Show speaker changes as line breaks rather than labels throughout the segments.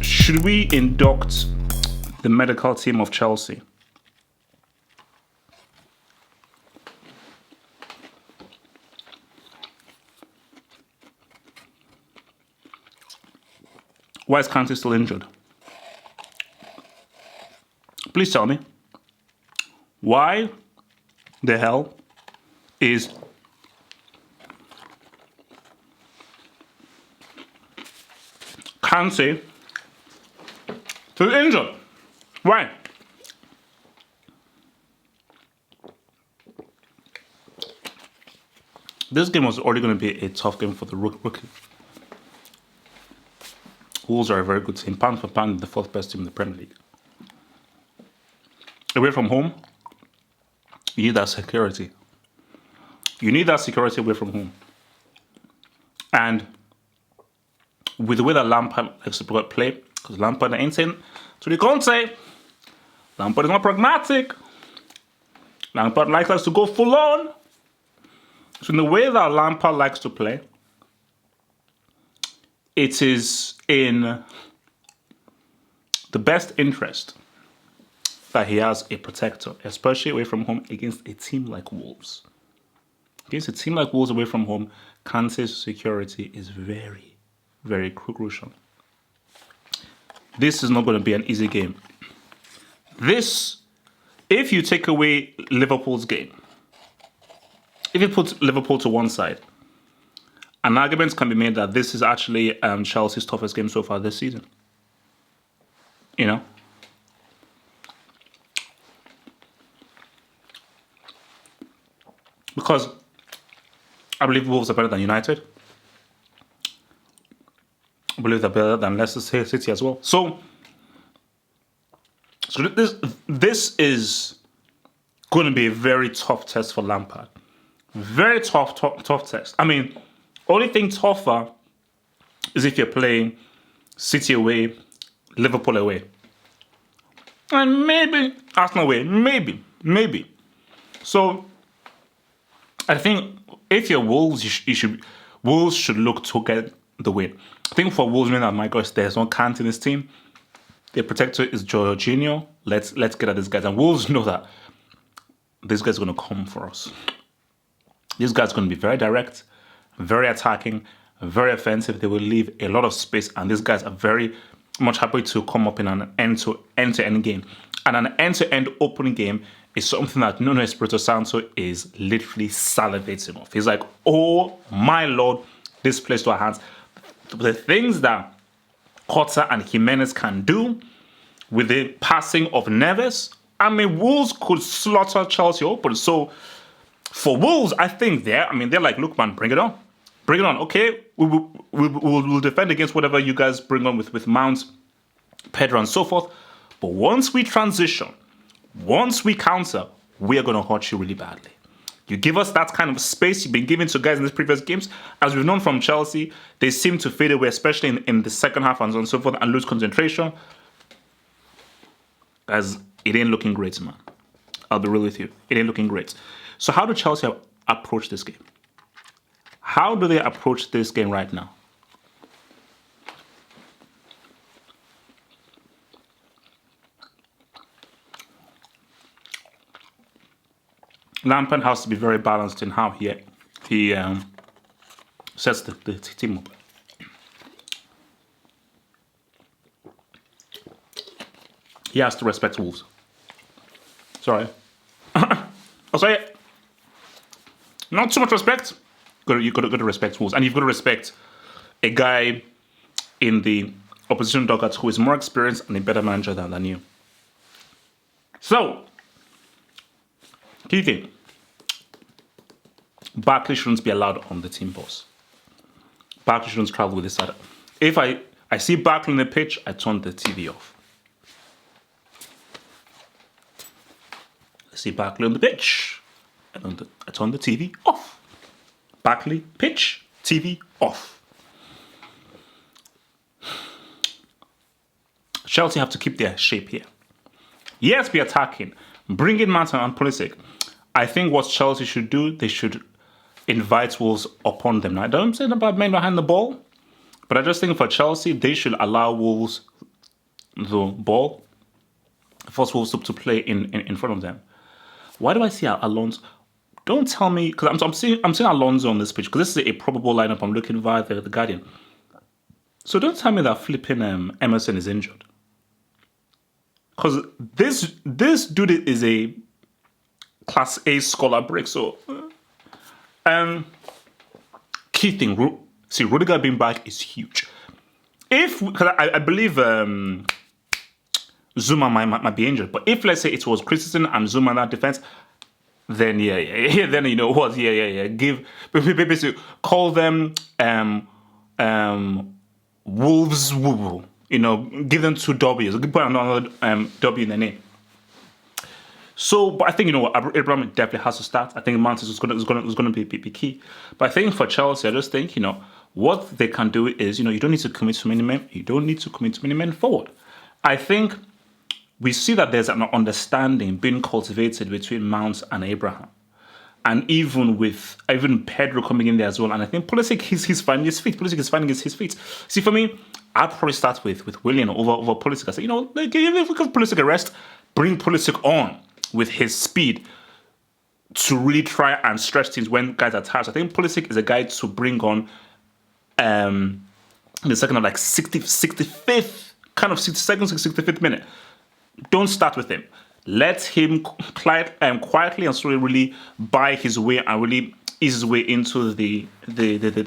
Should we induct the medical team of Chelsea? Why is Kante still injured? Please tell me. Why the hell is Kante still injured? Why? This game was already going to be a tough game for the rookie. Wolves are a very good team. Pound for pound, the fourth best team in the Premier League. Away from home, you need that security. You need that security away from home. And with the way that Lampard likes to play, because Lampard ain't saying to the Conte, Lampard is not pragmatic. Lampard likes us to go full on. So in the way that Lampard likes to play, it is in the best interest that he has a protector, especially away from home against a team like Wolves. Against a team like Wolves away from home, Kante's security is very, very crucial. This is not going to be an easy game. This, if you take away Liverpool's game, if you put Liverpool to one side, an argument can be made that this is actually Chelsea's toughest game so far this season. You know? Because I believe Wolves are better than United. I believe they're better than Leicester City as well. So this is going to be a very tough test for Lampard. Very tough test. I mean, only thing tougher is if you're playing City away, Liverpool away. And maybe Arsenal away. Maybe. So I think if you're Wolves, Wolves should look to get the win. I think for Wolves, I my gosh, there's no Kante in this team. Their protector is Jorginho. Let's get at these guys. And Wolves know that this guy's going to come for us. This guy's going to be very direct, very attacking, very offensive. They will leave a lot of space, and these guys are very much happy to come up in an end-to-end game. And an end-to-end open game is something that Nuno Espirito Santo is literally salivating off. He's like, oh my Lord, this plays to our hands. The things that Costa and Jimenez can do with the passing of Neves, I mean, Wolves could slaughter Chelsea open. So for Wolves, I think they're like, look, man, bring it on. Bring it on. Okay, we'll defend against whatever you guys bring on with Mount, Pedro, and so forth. But once we transition, once we counter, we are going to hurt you really badly. You give us that kind of space you've been giving to guys in these previous games. As we've known from Chelsea, they seem to fade away, especially in the second half and so on and so forth, and lose concentration. Guys, it ain't looking great, man. I'll be real with you. It ain't looking great. So how do Chelsea approach this game? How do they approach this game right now? Lampard has to be very balanced in how he sets the team up. He has to respect Wolves. Sorry. I'll say it. Not too much respect. You've got to respect Wolves. And you've got to respect a guy in the opposition dugout who is more experienced and a better manager than you. So, key thing. Barkley shouldn't be allowed on the team bus. Barkley shouldn't travel with this side. If I see Barkley on the pitch, I turn the TV off. I see Barkley on the pitch, I turn the TV off. Barkley, pitch, TV off. Chelsea have to keep their shape here. Yes, be attacking. Bring in Mount and Pulisic. I think what Chelsea should do, they should invite Wolves upon them. Now, I don't say about men behind the ball, But I just think for Chelsea, they should allow Wolves the ball, force Wolves to play in front of them. Why do I see Alonso? Don't tell me, because I'm seeing Alonso on this pitch, because this is a probable lineup I'm looking via the Guardian. So don't tell me that flipping Emerson is injured. Because this dude is a Class A scholar break. So, key thing, see, Rudiger being back is huge. Because I believe Zuma might be injured, but if let's say it was Christensen and Zuma in that defense, then then you know what, basically call them Wolves, you know, give them 2 W's, put another W in the name. So, but I think, you know what, Abraham definitely has to start. I think Mantis is going to be key. But I think for Chelsea, I just think, you know, what they can do is, you know, you don't need to commit too many men. You don't need to commit too many men forward. I think we see that there's an understanding being cultivated between Mount and Abraham. And even Pedro coming in there as well. And I think Pulisic, he's finding his feet. Pulisic is finding his feet. See, for me, I'd probably start with Willian over Pulisic. I say, you know, if we give Pulisic a rest, bring Pulisic on with his speed to really try and stretch things when guys are tired. I think Pulisic is a guy to bring on in the second of like 65th, kind of 62nd, 65th minute. Don't start with him. Let him quietly and slowly really buy his way and really ease his way into the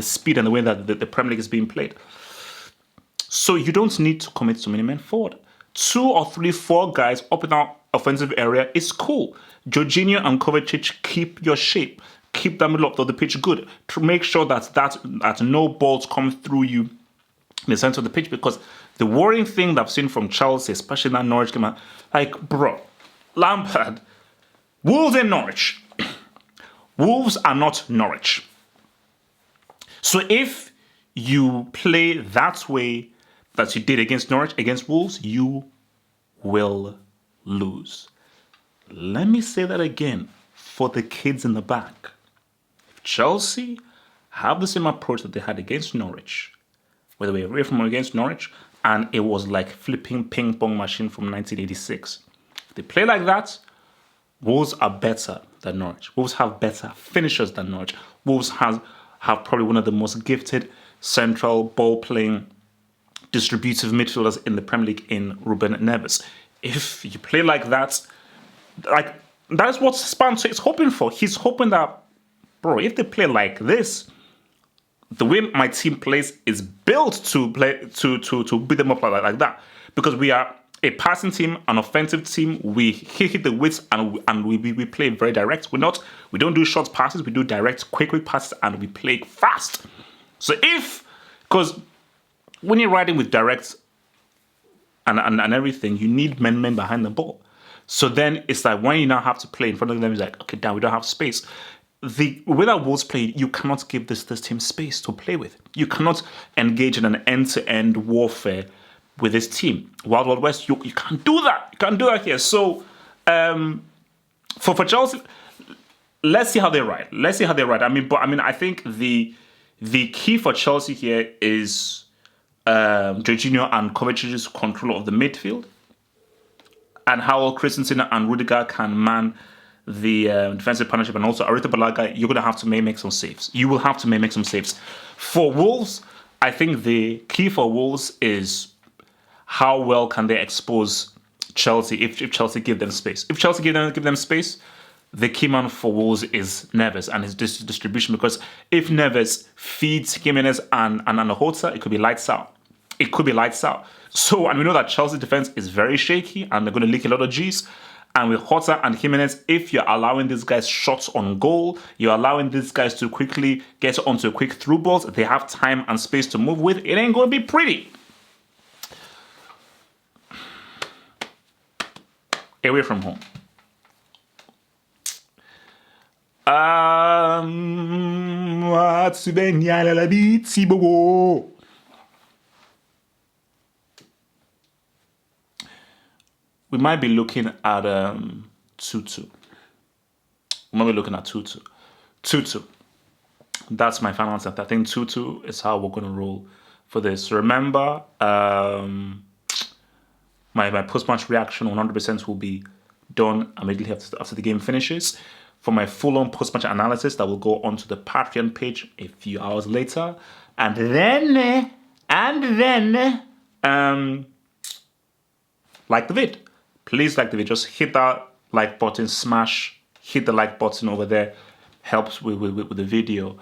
speed and the way that the Premier League is being played. So you don't need to commit so many men forward. 2 or 3, 4 guys up in our offensive area is cool. Jorginho and Kovacic, keep your shape. Keep the middle of the pitch good. To make sure that no balls come through you in the center of the pitch. Because the worrying thing that I've seen from Chelsea, especially in that Norwich game, like, bro, Lampard, Wolves and Norwich. Wolves are not Norwich. So if you play that way that you did against Norwich, against Wolves, you will lose. Let me say that again for the kids in the back. If Chelsea have the same approach that they had against Norwich, where they were away from against Norwich, and it was like flipping ping pong machine from 1986. If they play like that, Wolves are better than Norwich. Wolves have better finishers than Norwich. Wolves have probably one of the most gifted central ball-playing distributive midfielders in the Premier League in Ruben Neves. If you play like that is what Spanso is hoping for. He's hoping that, bro, if they play like this, the way my team plays is built to play to beat them up like that. Because we are a passing team, an offensive team. We hit the widths and we play very direct. We don't do short passes. We do direct, quick passes, and we play fast. So because when you're riding with direct and everything, you need men behind the ball. So then it's like when you now have to play in front of them, it's like, okay, now we don't have space. The way that Wolves play, you cannot give this team space to play with. You cannot engage in an end-to-end warfare with this team. Wild West, you can't do that. You can't do that here. So for Chelsea, let's see how they ride. I think the key for Chelsea here is Jorginho and Kovacic's control of the midfield, and how Christensen and Rudiger can man the defensive partnership, and also Arita Balaga. You're going to have to make some saves. You will have to make some saves. For Wolves, I think the key for Wolves is how well can they expose Chelsea if Chelsea give them space. If Chelsea give them space, the key man for Wolves is Neves and his distribution, because if Neves feeds Jimenez and Anahota, it could be lights out. So, and we know that Chelsea defense is very shaky and they're going to leak a lot of G's. And with Jota and Jimenez, if you're allowing these guys shots on goal, you're allowing these guys to quickly get onto quick through balls, they have time and space to move with, it ain't going to be pretty. Away from home. We might be looking at 2-2. We might be looking at 2-2. 2-2. That's my final answer. I think 2-2 is how we're going to roll for this. Remember, my post-match reaction 100% will be done immediately after the game finishes. For my full-on post-match analysis, that will go onto the Patreon page a few hours later. And then, like the vid. Please like the vid. Just hit that like button, hit the like button over there. Helps with the video.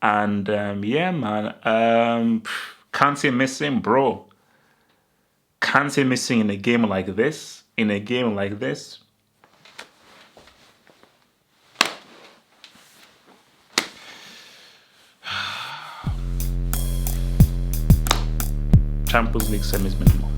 And yeah, man. Can't say missing, bro. Can't say missing in a game like this. Champions League semis minimum.